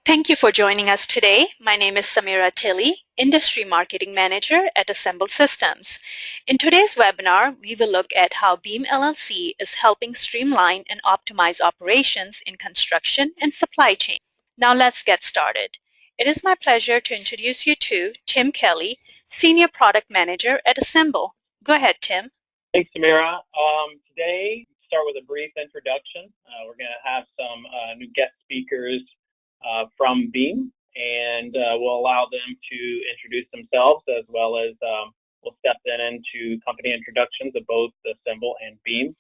Thank you for joining us today. My name is Samira Tilley, Industry Marketing Manager at Assemble Systems. In today's webinar, we will look at how Beam LLC is helping streamline and optimize operations in construction and supply chain. Now let's get started. It is my pleasure to introduce you to Tim Kelly, Senior Product Manager at Assemble. Go ahead, Tim. Thanks, Samira. Today, start with a brief introduction. We're going to have some new guest speakers from Beam, and we'll allow them to introduce themselves, as well as we'll step then into company introductions of both Assemble and Beam.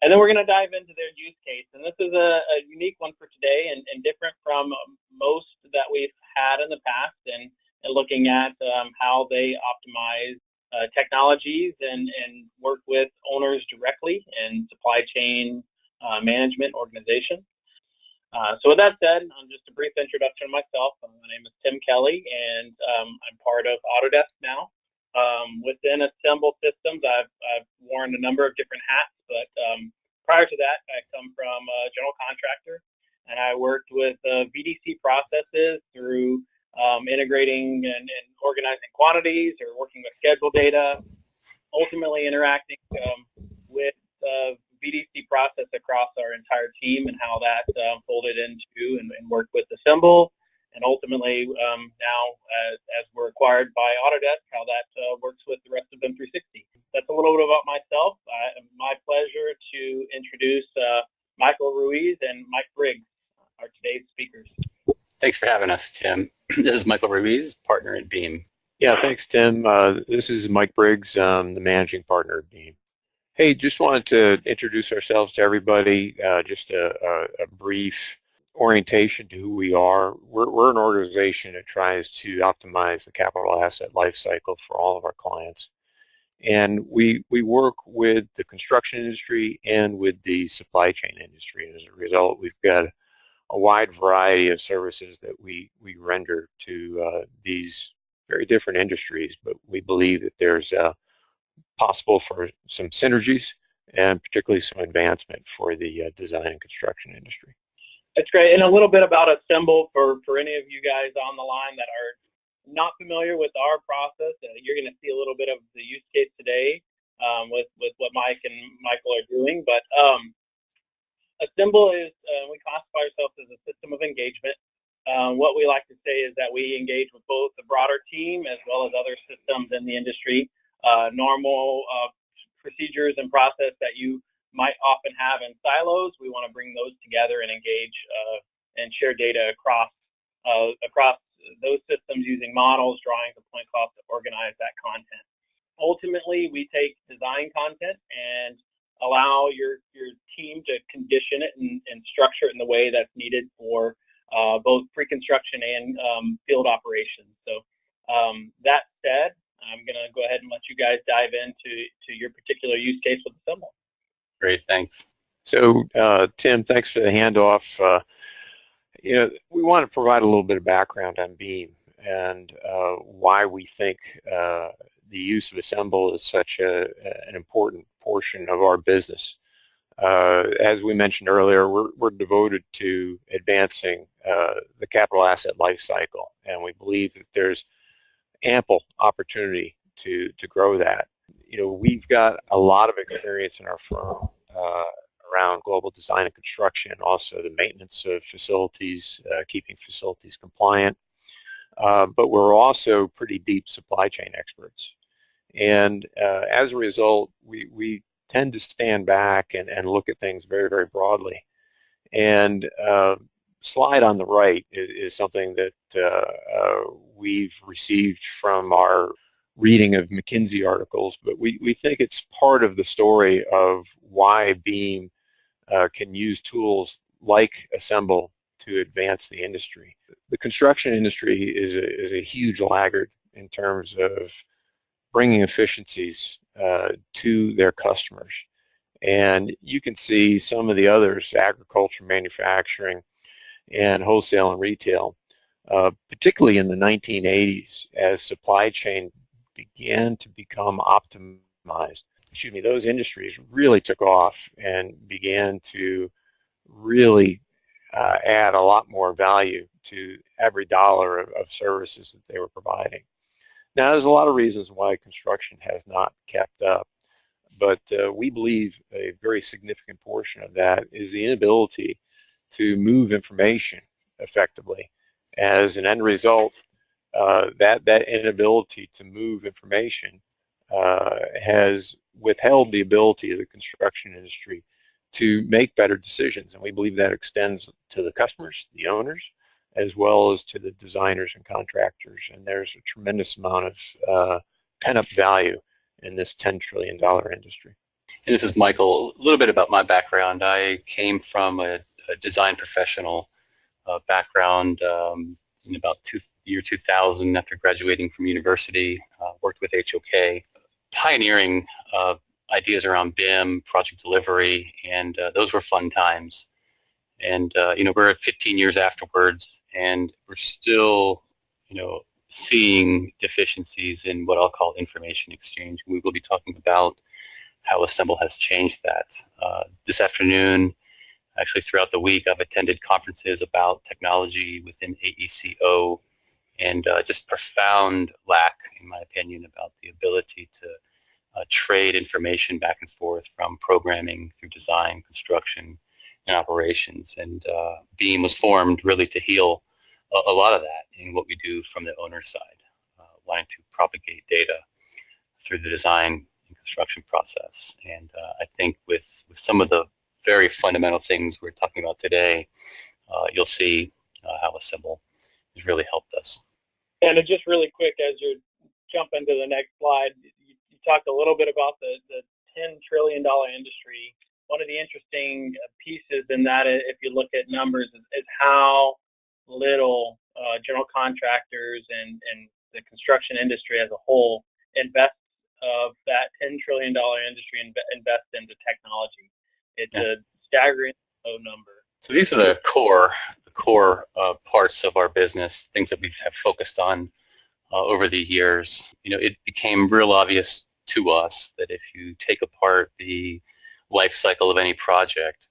And then we're going to dive into their use case. And this is a unique one for today and different from most that we've had in the past, and looking at how they optimize technologies and work with owners directly in supply chain management organization. So with that said, just a brief introduction of myself. My name is Tim Kelly, and I'm part of Autodesk now. Within Assemble Systems, I've worn a number of different hats, but prior to that, I come from a general contractor, and I worked with VDC processes through integrating and organizing quantities or working with schedule data, ultimately interacting with VDC process across our entire team and how that folded into and worked with Assemble, and ultimately now as we're acquired by Autodesk, how that works with the rest of them 360. That's a little bit about myself. My pleasure to introduce Michael Ruiz and Mike Briggs, our today's speakers. Thanks for having us, Tim. This is Michael Ruiz, partner at Beam. Yeah, thanks, Tim. This is Mike Briggs, the managing partner at Beam. Hey, just wanted to introduce ourselves to everybody, just a brief orientation to who we are. We're an organization that tries to optimize the capital asset lifecycle for all of our clients. And we work with the construction industry and with the supply chain industry. And as a result, we've got a wide variety of services that we render to these very different industries, but we believe that there's possible for some synergies and particularly some advancement for the design and construction industry. That's great. And a little bit about Assemble for any of you guys on the line that are not familiar with our process. You're going to see a little bit of the use case today with what Mike and Michael are doing. But Assemble is, we classify ourselves as a system of engagement. What we like to say is that we engage with both the broader team as well as other systems in the industry. Normal procedures and process that you might often have in silos, we want to bring those together and engage and share data across those systems using models, drawings, and point clouds to organize that content. Ultimately, we take design content and allow your team to condition it and structure it in the way that's needed for both pre-construction and field operations. So that said, I'm going to go ahead and let you guys dive into your particular use case with Assemble. Great, thanks. So, Tim, thanks for the handoff. We want to provide a little bit of background on Beam and why we think the use of Assemble is such an important portion of our business. As we mentioned earlier, we're devoted to advancing the capital asset life cycle, and we believe that there's ample opportunity to grow that. We've got a lot of experience in our firm around global design and construction, and also the maintenance of facilities, keeping facilities compliant. But we're also pretty deep supply chain experts. And as a result, we tend to stand back and look at things very, very broadly. And slide on the right is something that we've received from our reading of McKinsey articles, but we think it's part of the story of why Beam can use tools like Assemble to advance the industry. The construction industry is a huge laggard in terms of bringing efficiencies to their customers. And you can see some of the others, agriculture, manufacturing, and wholesale and retail, particularly in the 1980s as supply chain began to become optimized. Those industries really took off and began to really add a lot more value to every dollar of services that they were providing. Now, there's a lot of reasons why construction has not kept up, but we believe a very significant portion of that is the inability to move information effectively. As an end result, that inability to move information has withheld the ability of the construction industry to make better decisions, and we believe that extends to the customers, the owners, as well as to the designers and contractors. And there's a tremendous amount of pent-up value in this $10 trillion industry. And this is Michael. A little bit about my background. I came from a design professional background in about year 2000 after graduating from university. Worked with HOK, pioneering ideas around BIM, project delivery, and those were fun times. And we're at 15 years afterwards, and we're still, seeing deficiencies in what I'll call information exchange. We will be talking about how Assemble has changed that. This afternoon, actually throughout the week, I've attended conferences about technology within AECO, and just profound lack, in my opinion, about the ability to trade information back and forth from programming through design, construction, and operations. And BEAM was formed really to heal a lot of that in what we do from the owner side, wanting to propagate data through the design and construction process. And I think with some of the very fundamental things we're talking about today, you'll see how Assemble has really helped us. And just really quick, as you jump into the next slide, you talked a little bit about the $10 trillion industry. One of the interesting pieces in that, if you look at numbers, is how little general contractors and the construction industry as a whole invest of that $10 trillion industry invest into technology. It's a staggering low number. So these are the core parts of our business, things that we have focused on over the years. It became real obvious to us that if you take apart the life cycle of any project,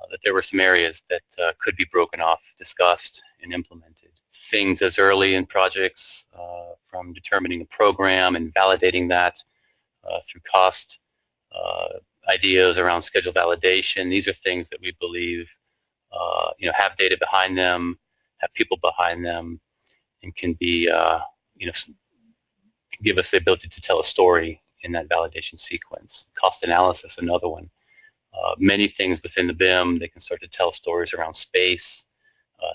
that there were some areas that could be broken off, discussed, and implemented. Things as early in projects, from determining a program and validating that through cost, ideas around schedule validation. These are things that we believe have data behind them, have people behind them, and can be can give us the ability to tell a story in that validation sequence. Cost analysis, another one. Many things within the BIM, they can start to tell stories around space,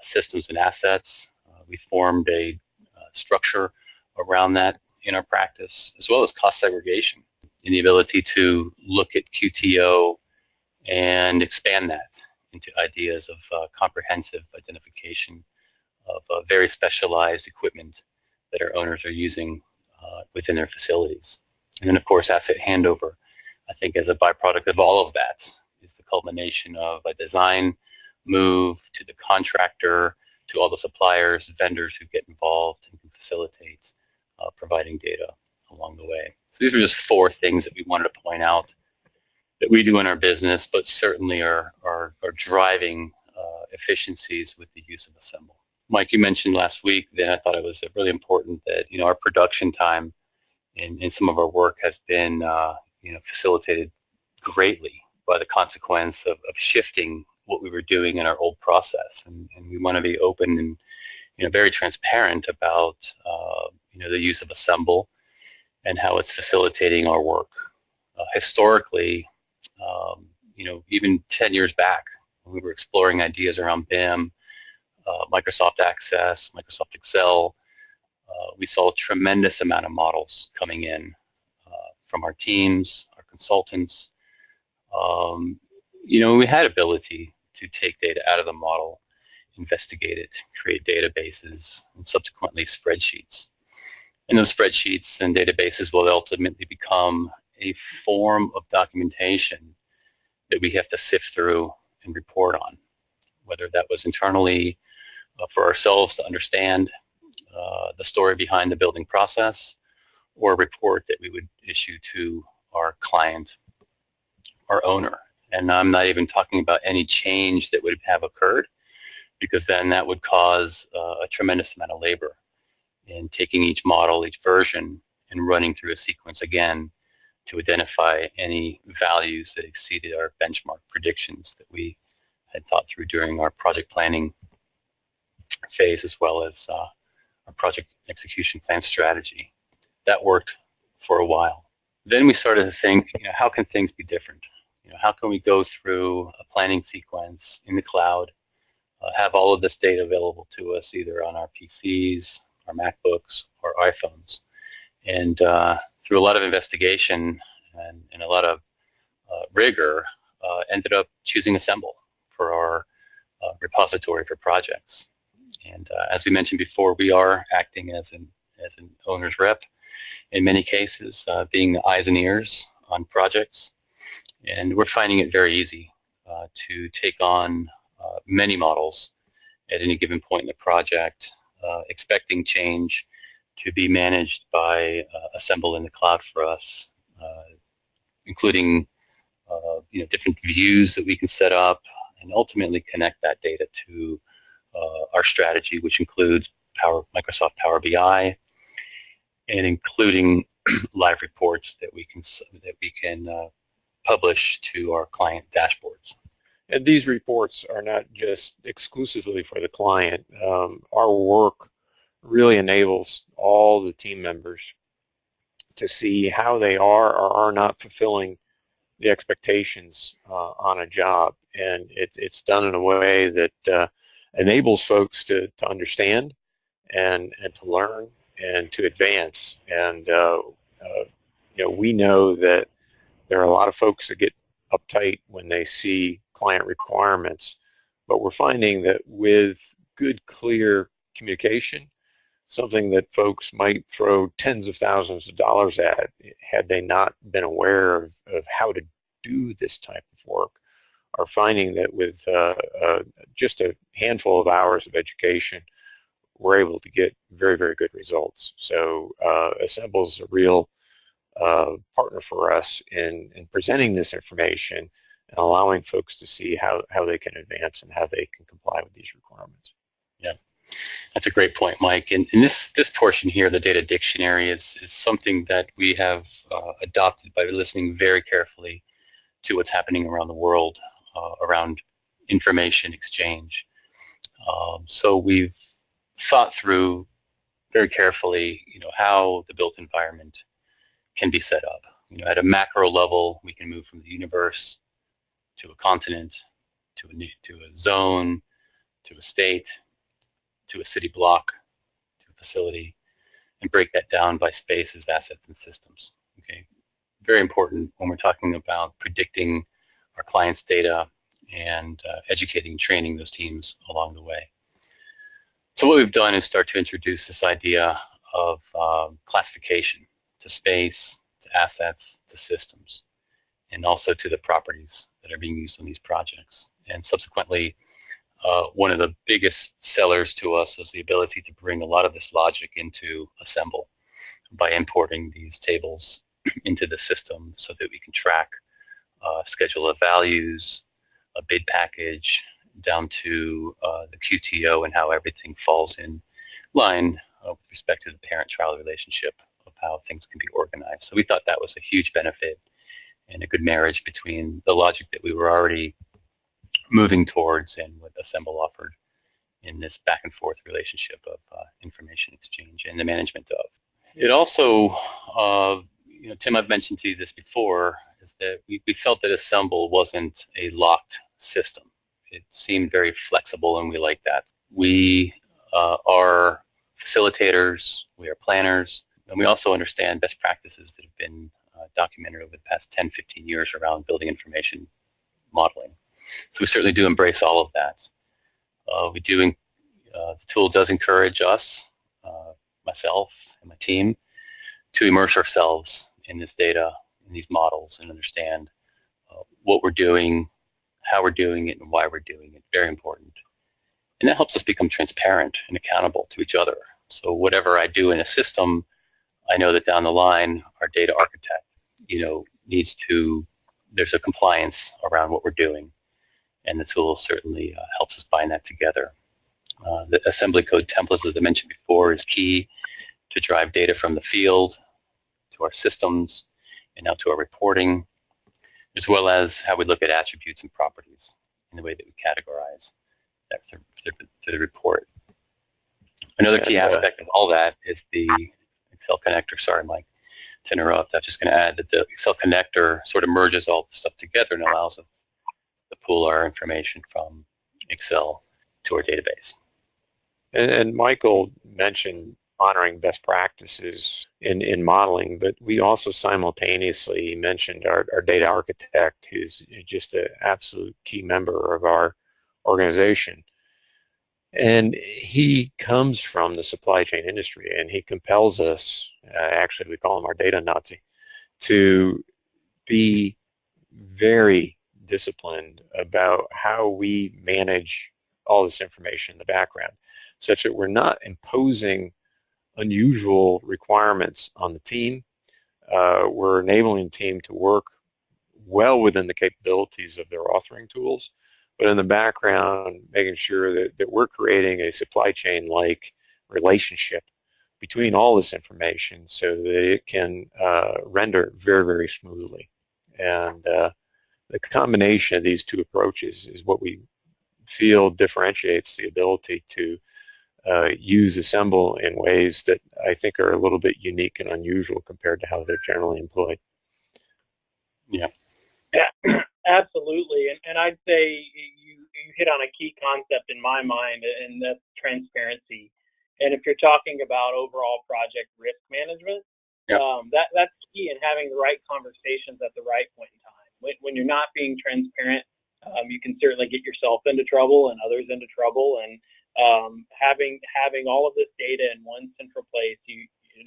systems, and assets. We formed a structure around that in our practice, as well as cost segregation, and the ability to look at QTO and expand that into ideas of comprehensive identification of very specialized equipment that our owners are using within their facilities. And then, of course, asset handover, I think, as a byproduct of all of that, is the culmination of a design move to the contractor, to all the suppliers, vendors who get involved and can facilitate providing data along the way. So these are just four things that we wanted to point out that we do in our business, but certainly are driving efficiencies with the use of Assemble. Mike, you mentioned last week that I thought it was really important that our production time in some of our work has been facilitated greatly by the consequence of shifting what we were doing in our old process, and we want to be open and very transparent about the use of Assemble and how it's facilitating our work. Historically, even 10 years back, when we were exploring ideas around BIM, Microsoft Access, Microsoft Excel, we saw a tremendous amount of models coming in from our teams, our consultants. We had ability to take data out of the model, investigate it, create databases, and subsequently spreadsheets. And those spreadsheets and databases will ultimately become a form of documentation that we have to sift through and report on, whether that was internally for ourselves to understand the story behind the building process, or a report that we would issue to our client, our owner. And I'm not even talking about any change that would have occurred because then that would cause a tremendous amount of labor in taking each model, each version, and running through a sequence again to identify any values that exceeded our benchmark predictions that we had thought through during our project planning phase, as well as our project execution plan strategy. That worked for a while. Then we started to think, how can things be different? How can we go through a planning sequence in the cloud, have all of this data available to us either on our PCs, our MacBooks, or iPhones. And through a lot of investigation and a lot of rigor, ended up choosing Assemble for our repository for projects. And as we mentioned before, we are acting as an owner's rep in many cases, being the eyes and ears on projects. And we're finding it very easy to take on many models at any given point in the project, expecting change to be managed by Assemble in the cloud for us, including different views that we can set up and ultimately connect that data to our strategy, which includes Microsoft Power BI, and including live reports that we can publish to our client dashboards. And these reports are not just exclusively for the client. Our work really enables all the team members to see how they are or are not fulfilling the expectations on a job. And it's done in a way that enables folks to understand and to learn and to advance. And we know that there are a lot of folks that get uptight when they see client requirements, but we're finding that with good, clear communication, something that folks might throw tens of thousands of dollars at had they not been aware of how to do this type of work, are finding that with just a handful of hours of education, we're able to get very, very good results. So Assemble is a real partner for us in presenting this information and allowing folks to see how they can advance and how they can comply with these requirements. Yeah, that's a great point, Mike. And this portion here, the data dictionary, is something that we have adopted by listening very carefully to what's happening around the world around information exchange. So we've thought through very carefully, how the built environment can be set up. At a macro level, we can move from the universe to a continent, to a zone, to a state, to a city block, to a facility, and break that down by spaces, assets, and systems. Okay, very important when we're talking about predicting our clients' data and educating and training those teams along the way. So what we've done is start to introduce this idea of classification to space, to assets, to systems, and also to the properties that are being used on these projects. And subsequently, one of the biggest sellers to us is the ability to bring a lot of this logic into Assemble by importing these tables into the system so that we can track schedule of values, a bid package, down to the QTO and how everything falls in line with respect to the parent-child relationship of how things can be organized. So we thought that was a huge benefit and a good marriage between the logic that we were already moving towards and what Assemble offered in this back and forth relationship of information exchange and the management of. It also, Tim, I've mentioned to you this before, is that we felt that Assemble wasn't a locked system. It seemed very flexible, and we like that. We are facilitators, we are planners, and we also understand best practices that have been documented over the past 10, 15 years around building information modeling. So we certainly do embrace all of that. The tool does encourage us, myself and my team, to immerse ourselves in this data, in these models, and understand what we're doing, how we're doing it, and why we're doing it. Very important. And that helps us become transparent and accountable to each other. So whatever I do in a system, I know that down the line, our data architect, there's a compliance around what we're doing. And the tool certainly helps us bind that together. The assembly code templates, as I mentioned before, is key to drive data from the field to our systems and now to our reporting, as well as how we look at attributes and properties in the way that we categorize that through the report. Another key aspect of all that is the Excel connector. Sorry, Mike, to interrupt. I'm just going to add that the Excel connector sort of merges all the stuff together and allows us to pull our information from Excel to our database. And Michael mentioned honoring best practices in modeling, but we also simultaneously mentioned our data architect, who's just an absolute key member of our organization. And he comes from the supply chain industry, and he compels us, actually we call him our data Nazi, to be very disciplined about how we manage all this information in the background, such that we're not imposing unusual requirements on the team. We're enabling the team to work well within the capabilities of their authoring tools, but in the background, making sure that we're creating a supply chain-like relationship between all this information so that it can render very, very smoothly. And the combination of these two approaches is what we feel differentiates the ability to use Assemble in ways that I think are a little bit unique and unusual compared to how they're generally employed. Yeah, absolutely. And I'd say you hit on a key concept in my mind, and that's transparency. And if you're talking about overall project risk management, that's key in having the right conversations at the right point in time. When you're not being transparent, you can certainly get yourself into trouble and others into trouble. And having all of this data in one central place,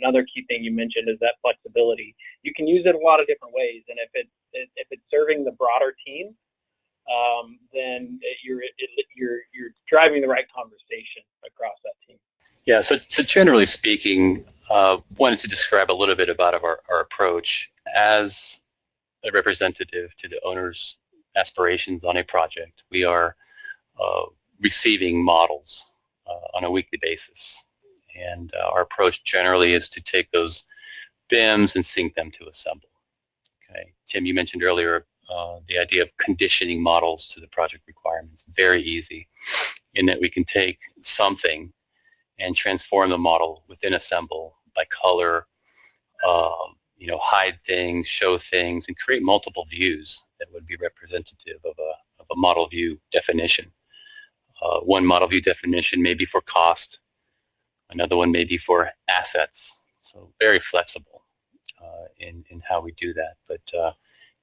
another key thing you mentioned is that flexibility. You can use it a lot of different ways, and if it's serving the broader team, then you're driving the right conversation across that team. Yeah. So generally speaking, wanted to describe a little bit about our approach as a representative to the owner's aspirations on a project. We are receiving models on a weekly basis, and our approach generally is to take those BIMs and sync them to Assemble. Okay, Tim, you mentioned earlier the idea of conditioning models to the project requirements. Very easy in that we can take something and transform the model within Assemble by color, hide things, show things, and create multiple views that would be representative of a model view definition. One model view definition may be for cost, another one may be for assets. So very flexible in how we do that. But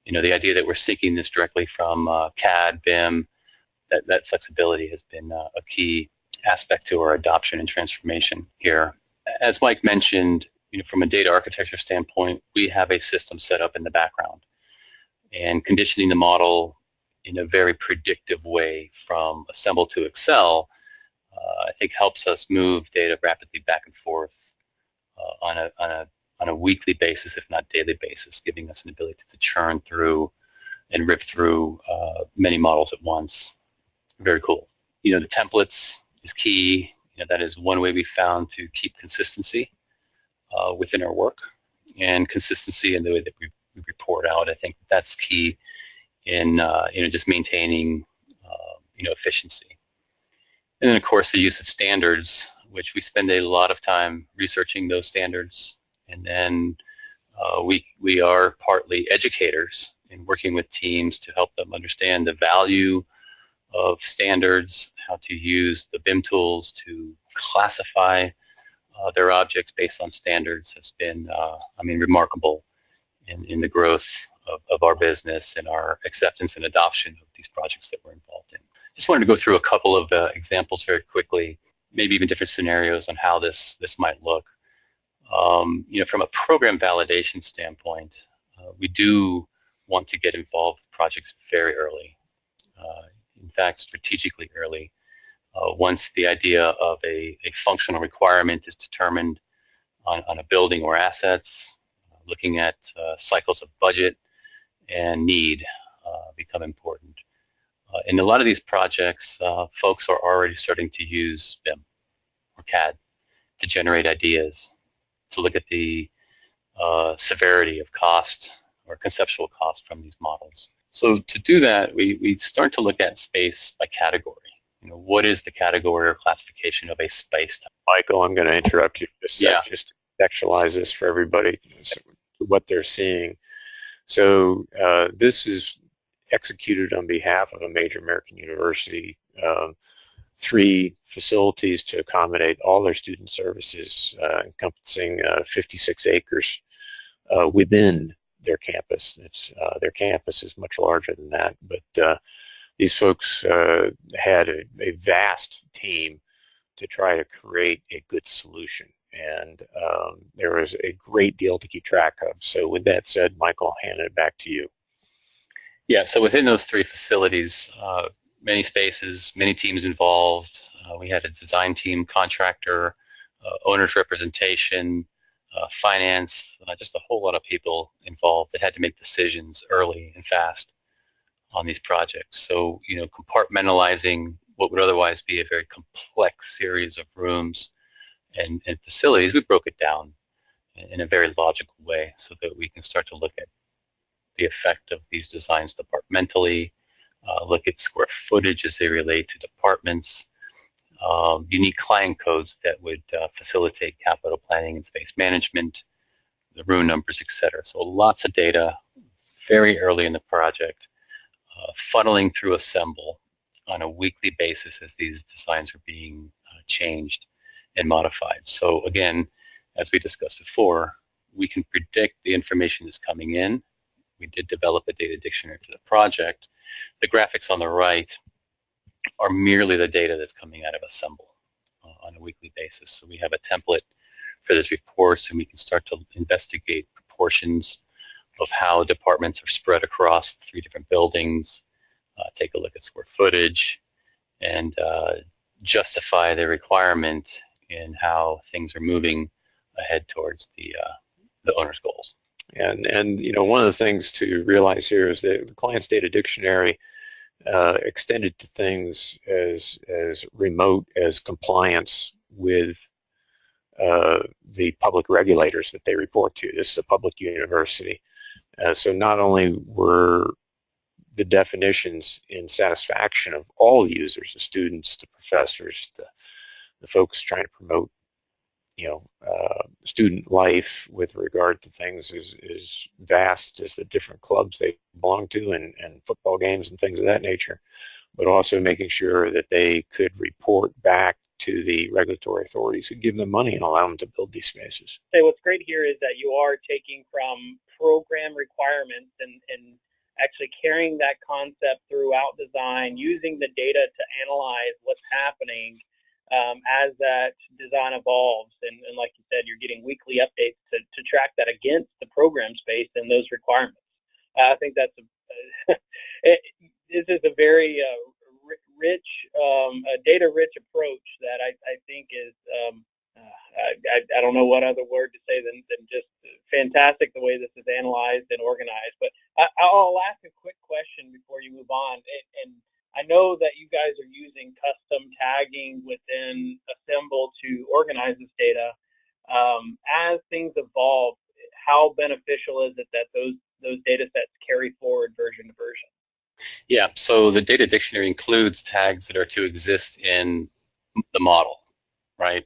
the idea that we're syncing this directly from CAD, BIM, that flexibility has been a key aspect to our adoption and transformation here. As Mike mentioned, from a data architecture standpoint, we have a system set up in the background, and conditioning the model in a very predictive way from Assemble to Excel, I think helps us move data rapidly back and forth on a weekly basis, if not daily basis, giving us an ability to churn through and rip through many models at once. Very cool. The templates is key. That is one way we found to keep consistency within our work, and consistency in the way that we report out. I think that's key in just maintaining efficiency. And then of course the use of standards, which we spend a lot of time researching those standards, and then we are partly educators in working with teams to help them understand the value of standards, how to use the BIM tools to classify their objects based on standards has been, remarkable in the growth of our business and our acceptance and adoption of these projects that we're involved in. Just wanted to go through a couple of examples very quickly, maybe even different scenarios on how this might look. From a program validation standpoint, we do want to get involved with projects very early. In fact, strategically early. Once the idea of a functional requirement is determined on a building or assets, looking at cycles of budget and need become important. In a lot of these projects, folks are already starting to use BIM or CAD to generate ideas, to look at the severity of cost or conceptual cost from these models. So to do that, we start to look at space by category. What is the category or classification of a space type? Michael, I'm going to interrupt you just a sec, Yeah. just to contextualize this for everybody, what they're seeing. So this is executed on behalf of a major American university, 3 facilities to accommodate all their student services, encompassing 56 acres within their campus. Their campus is much larger than that, but these folks had a vast team to try to create a good solution, and there was a great deal to keep track of. So with that said, Michael, I'll hand it back to you. Yeah, so within those 3 facilities, many spaces, many teams involved. We had a design team, contractor, owner's representation, finance, just a whole lot of people involved that had to make decisions early and fast on these projects. So, compartmentalizing what would otherwise be a very complex series of rooms and facilities, we broke it down in a very logical way so that we can start to look at the effect of these designs departmentally, look at square footage as they relate to departments, unique client codes that would facilitate capital planning and space management, the room numbers, etc. So lots of data very early in the project, funneling through Assemble on a weekly basis as these designs are being changed and modified. So again, as we discussed before, we can predict the information that's coming in. We did develop a data dictionary for the project. The graphics on the right are merely the data that's coming out of Assemble on a weekly basis. So we have a template for these reports, and we can start to investigate proportions of how departments are spread across 3 different buildings, take a look at square footage, and justify the requirement in how things are moving ahead towards the owner's goals. And one of the things to realize here is that the client's data dictionary extended to things as remote as compliance with the public regulators that they report to. This is a public university. So not only were the definitions in satisfaction of all users, the students, the professors, the folks trying to promote student life with regard to things is vast as the different clubs they belong to and football games and things of that nature, but also making sure that they could report back to the regulatory authorities who give them money and allow them to build these spaces. Hey, what's great here is that you are taking from program requirements and actually carrying that concept throughout design, using the data to analyze what's happening as that design evolves. And like you said, you're getting weekly updates to track that against the program space and those requirements. I think that's this is a very rich, data-rich approach that I think is, I don't know what other word to say than just fantastic the way this is analyzed and organized. But I'll ask a quick question before you move on. And I know that you guys are using custom tagging within Assemble to organize this data. As things evolve, how beneficial is it that those data sets carry forward version to version? Yeah, so the data dictionary includes tags that are to exist in the model, right?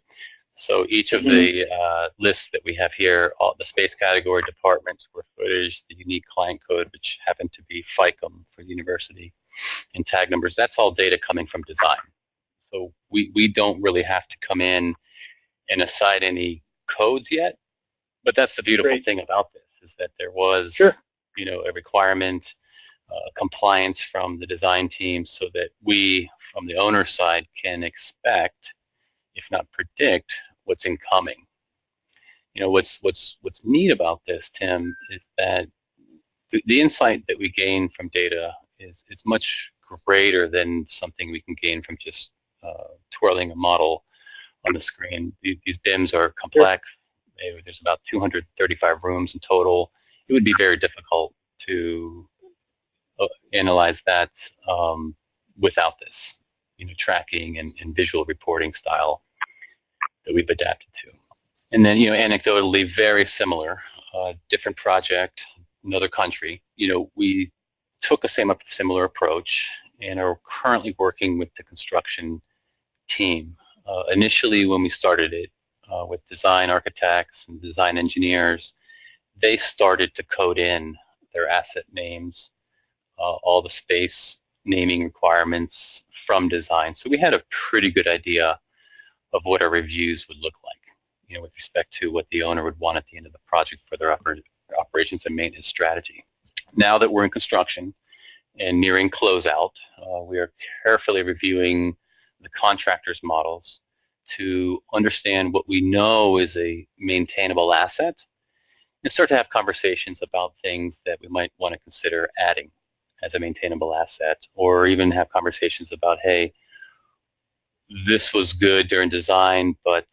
So each of the lists that we have here, all the space category, department, square footage, the unique client code, which happen to be FICOM for the university, and tag numbers, that's all data coming from design. So we don't really have to come in and assign any codes yet, but that's the beautiful thing about this, is that there was a requirement, compliance from the design team, so that we, from the owner side, can expect, if not predict, what's incoming. What's neat about this, Tim, is that the insight that we gain from data is much greater than something we can gain from just twirling a model on the screen. These BIMs are complex. There's about 235 rooms in total. It would be very difficult to analyze that without this, tracking and visual reporting style that we've adapted to. And then, anecdotally, very similar, different project, another country. We took a similar approach and are currently working with the construction team. Initially, when we started it with design architects and design engineers, they started to code in their asset names, all the space naming requirements from design. So we had a pretty good idea of what our reviews would look like, with respect to what the owner would want at the end of the project for their operations and maintenance strategy. Now that we're in construction and nearing closeout, we are carefully reviewing the contractors' models to understand what we know is a maintainable asset and start to have conversations about things that we might want to consider adding as a maintainable asset, or even have conversations about, hey, this was good during design, but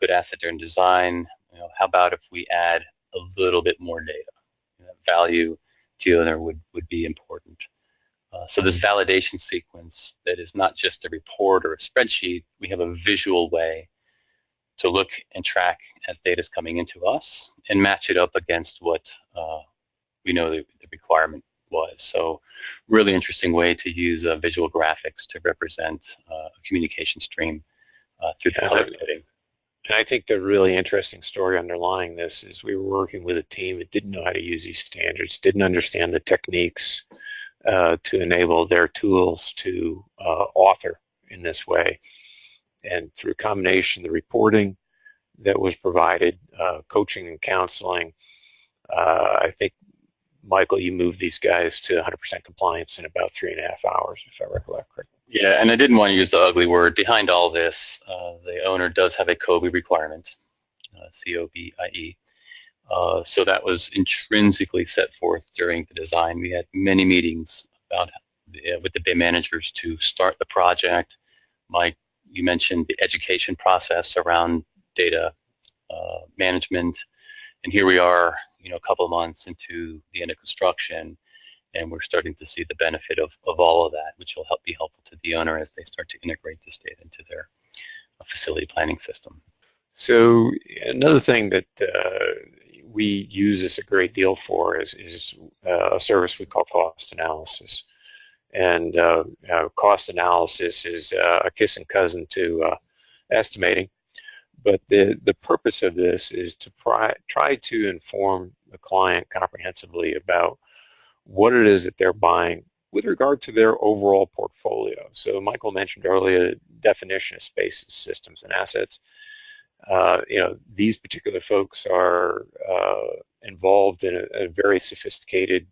good asset during design. How about if we add a little bit more data? Value to the owner would be important. So this validation sequence that is not just a report or a spreadsheet, we have a visual way to look and track as data is coming into us and match it up against what we know the requirement was. So really interesting way to use visual graphics to represent a communication stream through the color coding. And I think the really interesting story underlying this is we were working with a team that didn't know how to use these standards, didn't understand the techniques to enable their tools to author in this way. And through a combination of the reporting that was provided, coaching and counseling, I think, Michael, you moved these guys to 100% compliance in about 3.5 hours, if I recollect correctly. Yeah, and I didn't want to use the ugly word. Behind all this, the owner does have a COBIE requirement, COBIE. So that was intrinsically set forth during the design. We had many meetings with the BIM managers to start the project. Mike, you mentioned the education process around data management. And here we are, a couple of months into the end of construction, and we're starting to see the benefit of all of that, which will be helpful to the owner as they start to integrate this data into their facility planning system. So another thing that we use this a great deal for is a service we call cost analysis. And cost analysis is a kissing cousin to estimating. But the purpose of this is to try to inform the client comprehensively about what it is that they're buying with regard to their overall portfolio. So Michael mentioned earlier definition of spaces, systems, and assets. These particular folks are involved in a very sophisticated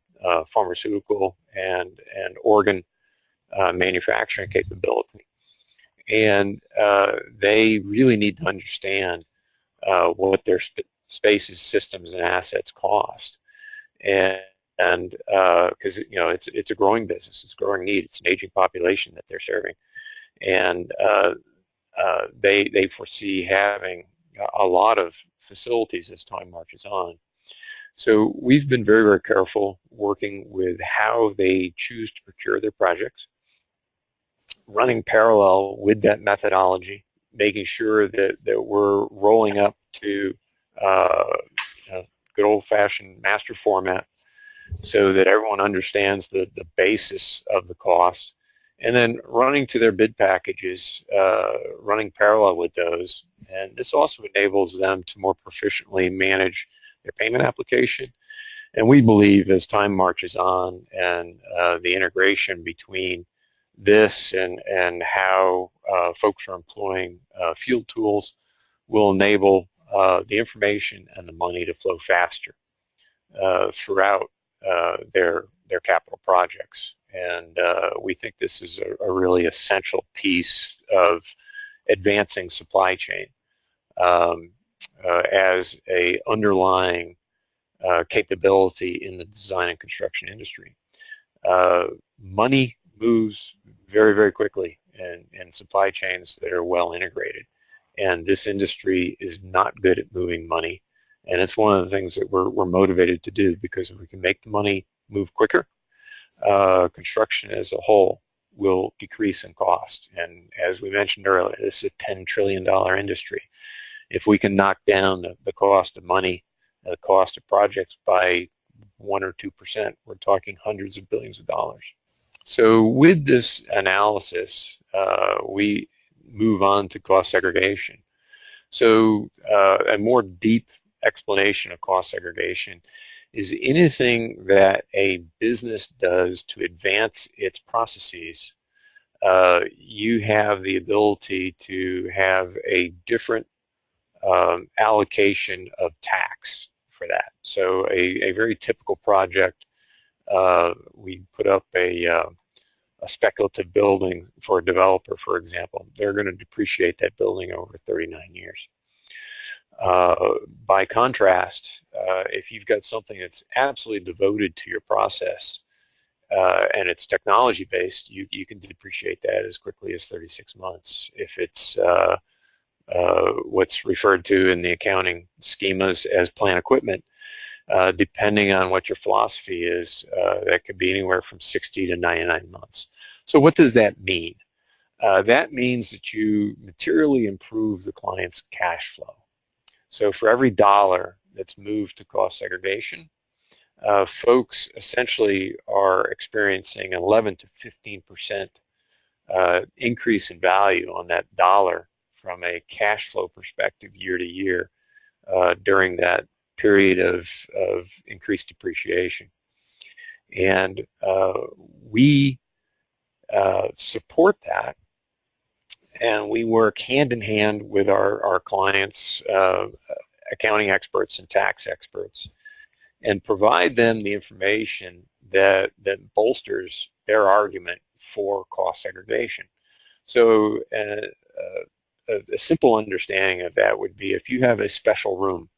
pharmaceutical and organ manufacturing capability. And they really need to understand what their spaces, systems, and assets cost. And because it's a growing business, it's a growing need, it's an aging population that they're serving, and they foresee having a lot of facilities as time marches on. So we've been very, very careful working with how they choose to procure their projects, running parallel with that methodology, making sure that we're rolling up to good old-fashioned master format so that everyone understands the basis of the cost, and then running to their bid packages, running parallel with those. And this also enables them to more proficiently manage their payment application. And we believe as time marches on and the integration between this and how folks are employing field tools will enable the information and the money to flow faster throughout their capital projects. And we think this is a really essential piece of advancing supply chain as a underlying capability in the design and construction industry. Money moves very, very quickly in supply chains that are well integrated. And this industry is not good at moving money. And it's one of the things that we're motivated to do, because if we can make the money move quicker, construction as a whole will decrease in cost. And as we mentioned earlier, this is a $10 trillion industry. If we can knock down the cost of money, the cost of projects by 1 or 2%, we're talking hundreds of billions of dollars. So with this analysis, we move on to cost segregation. So a more deep explanation of cost segregation is anything that a business does to advance its processes. You have the ability to have a different allocation of tax for that. So a very typical project, we put up a speculative building for a developer, for example. They're going to depreciate that building over 39 years. By contrast, if you've got something that's absolutely devoted to your process and it's technology-based, you can depreciate that as quickly as 36 months. If it's what's referred to in the accounting schemas as plant equipment, depending on what your philosophy is, that could be anywhere from 60 to 99 months. So what does that mean? That means that you materially improve the client's cash flow. So for every dollar that's moved to cost segregation, folks essentially are experiencing an 11 to 15% increase in value on that dollar from a cash flow perspective year to year during that period of increased depreciation. And we support that, and we work hand in hand with our clients, accounting experts and tax experts, and provide them the information that bolsters their argument for cost segregation. So a simple understanding of that would be if you have a special room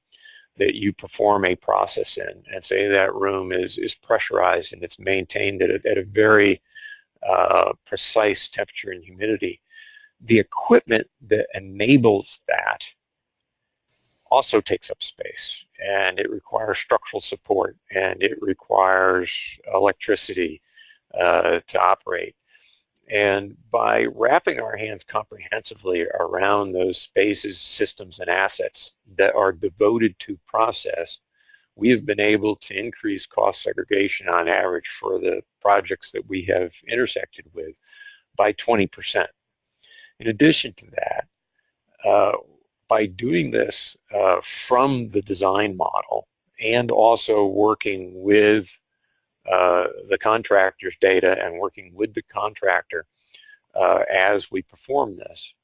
that you perform a process in, and say that room is pressurized and it's maintained at a very precise temperature and humidity, the equipment that enables that also takes up space, and it requires structural support, and it requires electricity to operate. And by wrapping our hands comprehensively around those spaces, systems, and assets that are devoted to process, we have been able to increase cost segregation on average for the projects that we have intersected with by 20%. In addition to that, by doing this from the design model and also working with the contractor's data and working with the contractor as we perform this,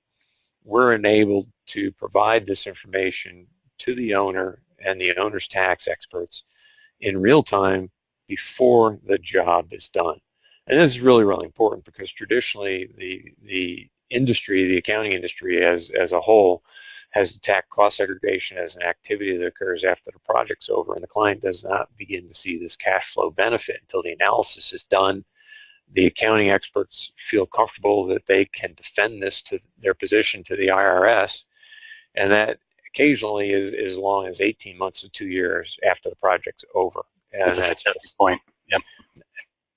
we're enabled to provide this information to the owner and the owner's tax experts in real time before the job is done. And this is really, really important because traditionally the industry, the accounting industry as a whole, has attacked cost segregation as an activity that occurs after the project's over, and the client does not begin to see this cash flow benefit until the analysis is done. The accounting experts feel comfortable that they can defend this to their position to the IRS, and that occasionally is as long as 18 months to 2 years after the project's over. And that's the point. Yep.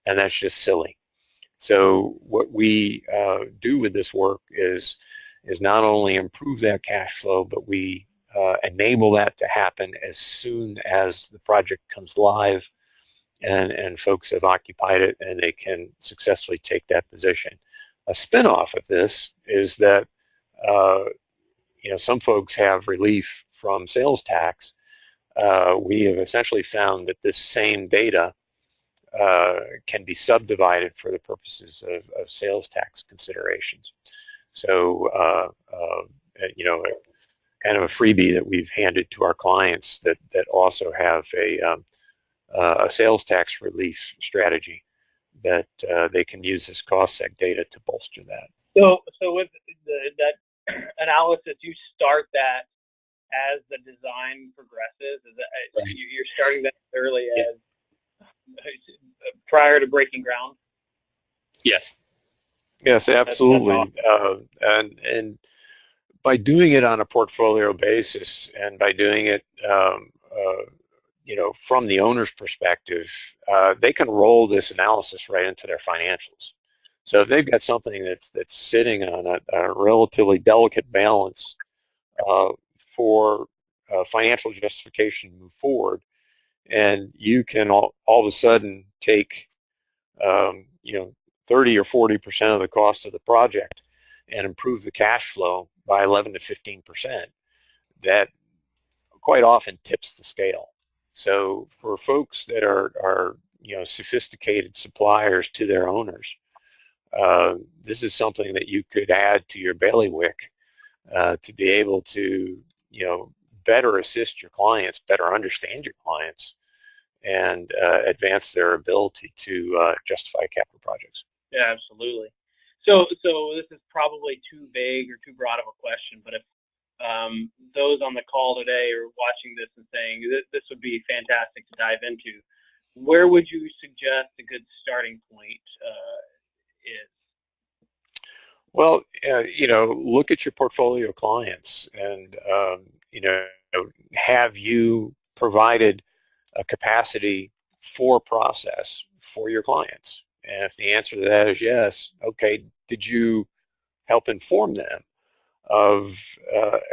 And that's just silly. So what we do with this work is not only improve that cash flow, but we enable that to happen as soon as the project comes live and folks have occupied it and they can successfully take that position. A spin-off of this is that some folks have relief from sales tax. We have essentially found that this same data can be subdivided for the purposes of sales tax considerations. So, kind of a freebie that we've handed to our clients that also have a sales tax relief strategy that they can use this cost seg data to bolster that. So with that analysis, you start that as the design progresses. Is that, right. You're starting that as early as prior to breaking ground? Yes. Yes, absolutely. And by doing it on a portfolio basis and by doing it, from the owner's perspective, they can roll this analysis right into their financials. So if they've got something that's sitting on a relatively delicate balance for financial justification to move forward, and you can all of a sudden take 30 or 40% of the cost of the project and improve the cash flow by 11 to 15%, that quite often tips the scale. So for folks that are sophisticated suppliers to their owners, this is something that you could add to your bailiwick to be able to better assist your clients, better understand your clients, and advance their ability to justify capital projects. Yeah, absolutely. So this is probably too vague or too broad of a question, but if those on the call today are watching this and saying this would be fantastic to dive into, where would you suggest a good starting point is? Well, look at your portfolio of clients, and have you provided a capacity for process for your clients? And if the answer to that is yes, okay, did you help inform them of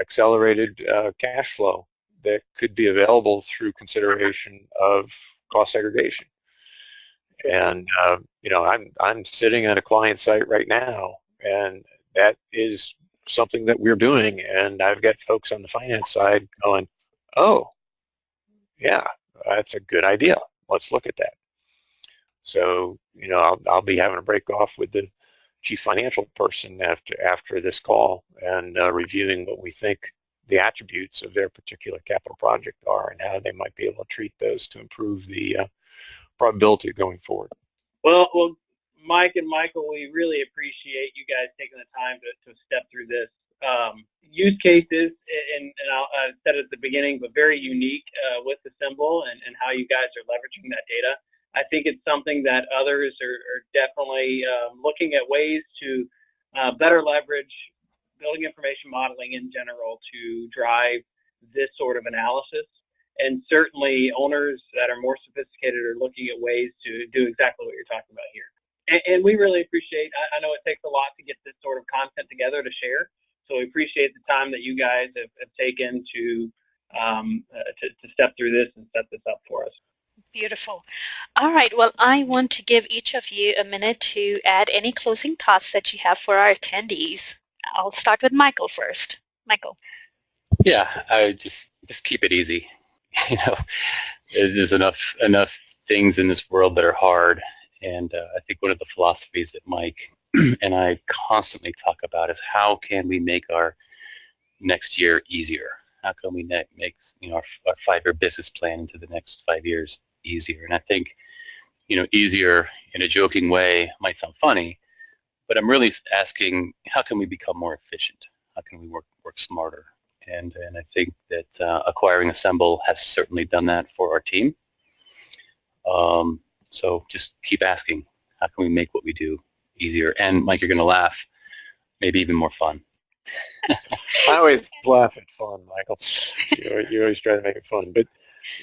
accelerated cash flow that could be available through consideration of cost segregation? And I'm sitting at a client site right now, and that is something that we're doing. And I've got folks on the finance side going, "Oh, yeah, that's a good idea. Let's look at that." So I'll be having a break off with the chief financial person after this call and reviewing what we think the attributes of their particular capital project are and how they might be able to treat those to improve the probability of going forward. Well, Mike and Michael, we really appreciate you guys taking the time to step through this. Use cases, and I said it at the beginning, but very unique with Assemble and how you guys are leveraging that data. I think it's something that others are definitely looking at ways to better leverage building information modeling in general to drive this sort of analysis. And certainly owners that are more sophisticated are looking at ways to do exactly what you're talking about here. And we really appreciate, I know it takes a lot to get this sort of content together to share, so we appreciate the time that you guys have taken to step through this and set this up for us. Beautiful. All right. Well, I want to give each of you a minute to add any closing thoughts that you have for our attendees. I'll start with Michael first. Michael. Yeah, I just keep it easy. There's enough things in this world that are hard, and I think one of the philosophies that Mike and I constantly talk about is how can we make our next year easier? How can we make our 5-year business plan into the next 5 years easier? And I think easier in a joking way might sound funny, but I'm really asking, how can we become more efficient? How can we work smarter? And I think that acquiring Assemble has certainly done that for our team. So just keep asking, how can we make what we do easier? And Mike, you're going to laugh, maybe even more fun. I always laugh at fun, Michael. You always try to make it fun. But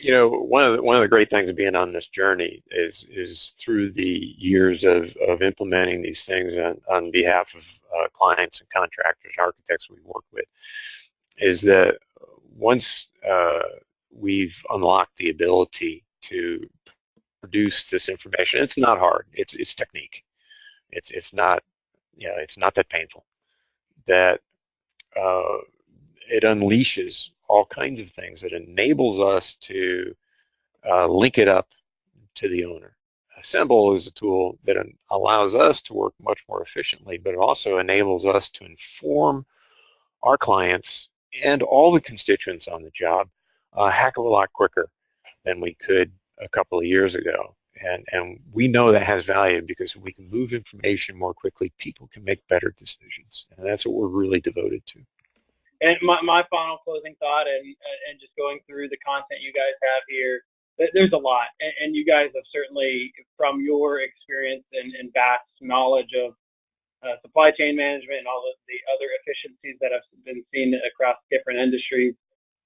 one of the great things of being on this journey is through the years of implementing these things on behalf of clients and contractors and architects we work with, is that once we've unlocked the ability to produce this information, it's not hard. It's technique. It's not that painful. That it unleashes all kinds of things. It enables us to link it up to the owner. Assemble is a tool that allows us to work much more efficiently, but it also enables us to inform our clients and all the constituents on the job a heck of a lot quicker than we could a couple of years ago. And we know that has value because we can move information more quickly. People can make better decisions. And that's what we're really devoted to. And my final closing thought, and just going through the content you guys have here, there's a lot. And you guys have certainly, from your experience and vast knowledge of supply chain management and all of the other efficiencies that have been seen across different industries,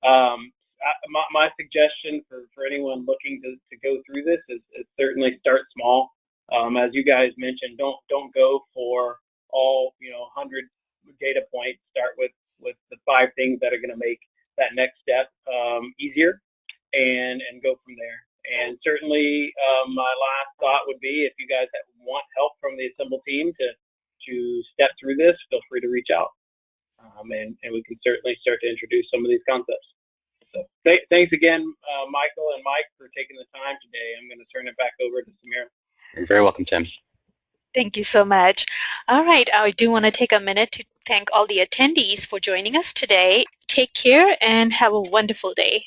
my suggestion for anyone looking to go through this is certainly start small. As you guys mentioned, don't go for all 100 data points. Start with the 5 things that are going to make that next step easier, and go from there. And certainly, my last thought would be, if you guys want help from the Assemble team to step through this, feel free to reach out, and we can certainly start to introduce some of these concepts. So thanks again, Michael and Mike, for taking the time today. I'm going to turn it back over to Samira. You're very welcome, Tim. Thank you so much. All right, I do want to take a minute to thank all the attendees for joining us today. Take care and have a wonderful day.